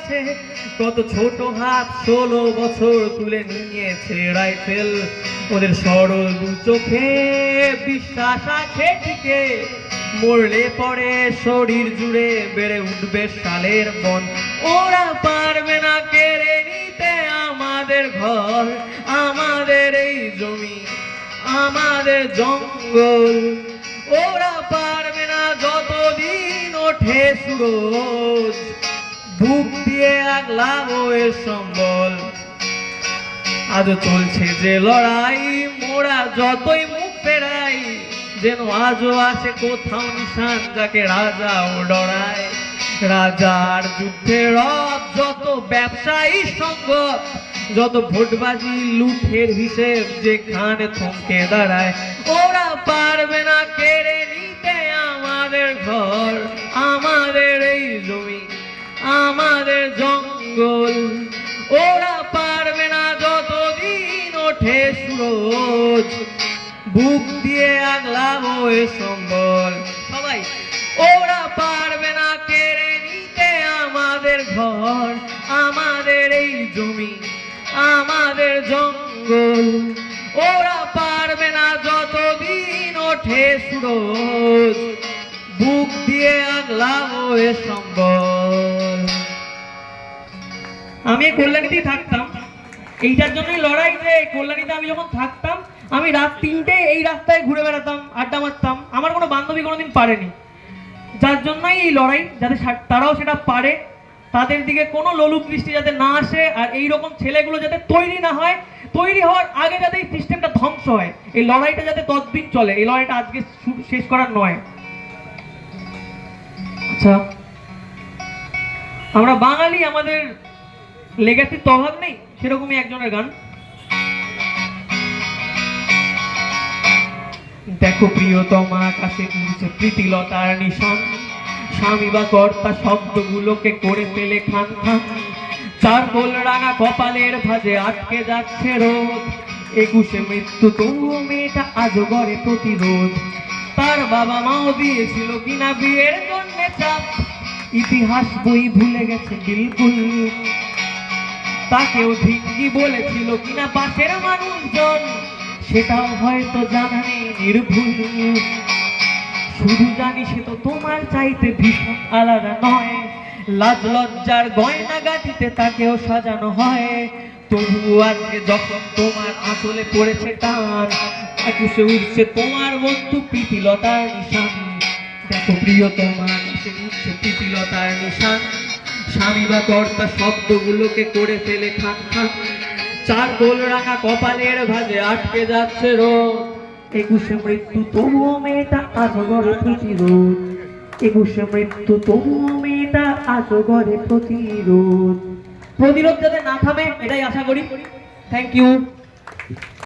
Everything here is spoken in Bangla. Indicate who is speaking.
Speaker 1: আছে, কত ছোট হাত 16 বছর তুলে নিয়েছে রাইফেল। ওদের সরল দু চোখে বিশ্বাস আছে ঠিকে, মরলে পরে শরীর জুড়ে বেড়ে উঠবে সালের বন। ওরা পারবে না কেড়ে নিতে আমাদের ঘর, আমাদের এই জমি, আমাদের জঙ্গল। ওরা পারবে না যতদিন ওঠে সুরজ, বুক দিয়ে আগলাবো এর সম্বল। আজও চলছে যে লড়াই, মোরা যতই মুখ ফেরাই, যেন আজও আছে কোথাও নিশান যাকে রাজাও ডরায়। রাজার যুদ্ধে রব, যত ব্যবসায়ী সংগত, যত ভোটবাজি লুঠের হিসেব যেখানে থমকে দাঁড়ায়। ওরা পারবে না কেড়ে নিতে আমাদের ঘর, আমাদের এই জমি, আমাদের জঙ্গল। ওরা পারবে না যতদিন ওঠে সুরজ, বুক দিয়ে আগলাবো এ সম্বল। সবাই, ওরা পারবে না কেড়ে নিতে আমাদের ঘর, আমাদের এই জমি, আমাদের জঙ্গল। ওরা পারবে না যতদিন ওঠে সুরজ, বুক দিয়ে আগলাবো এ সম্বল। আমি কল্যাণীতেই থাকতাম, এইটার জন্যই লড়াই যে কল্যাণীতে আমি যখন থাকতাম আমি রাত 3টে এই রাস্তায় ঘুরে বেড়াতাম, আড্ডা মারতাম। আমার কোনো বান্ধবী কোনোদিন পারেনি, যার জন্যই এই লড়াই, যাতে তারাও সেটা পারে, তাদের দিকে কোনো লোলুপ দৃষ্টি যাতে না আসে, আর এইরকম ছেলেগুলো যাতে তৈরি না হয়, তৈরি হওয়ার আগে যাতে এই সিস্টেমটা ধ্বংস হয়। এই লড়াইটা যাতে ততদিন চলে, এই লড়াইটা আজকে শেষ করার নয়। আচ্ছা, আমরা বাঙালি, আমাদের লেগাসির তো অভাব নেই, সেরকমই একজনের গান। দেখো প্রিয়তমা আকাশে উড়ছে প্রীতিলতার নিশান, স্বামী বা কর্তা শব্দগুলোকে করে ফেলে খান খান। চারকোল রাঙা কপালের ভাঁজে আটকে যাচ্ছে রোদ, 21শে মৃত্যু তবুও মেয়েটা আজও গড়ে প্রতিরোধ। তার বাবা মাও দিয়েছিল কিনা বিয়ের জন্য চাপ, ইতিহাস বই ভুলে গেছে বিলকুল। তাকেও ঠিকই বলেছিল কিনা পাশের মানুষজন, সেটাও হয়তো জানা নেই নির্ভুল। শুধু জানি সে তো তোমার চাইতে ভীষণ আলাদা নয়, লাজ লজ্জার গয়না গাটিতে তাকেও সাজানো হয়। তবু আজকে যখন তোমার আঁচলে পড়েছে টান, 21শে উঠছে তোমার বন্ধু প্রীতিলতার নিশান। দেখো প্রিয়তমা আকাশে উঠছে প্রীতিলতার নিশান, স্বামী বা কর্তা শব্দগুলোকে করে ফেলে খান খান। চারকোল রাঙা কপালের ভাঁজে আটকে যাচ্ছে রোদ, 21শে মৃত্যু তবুও মেয়েটা আজও গড়ে প্রতিরোধ। 21শে মৃত্যু তবুও মেয়েটা আজও গড়ে প্রতিরোধ। প্রতিরোধ যাতে না থামে এটাই আশা করি। Thank you.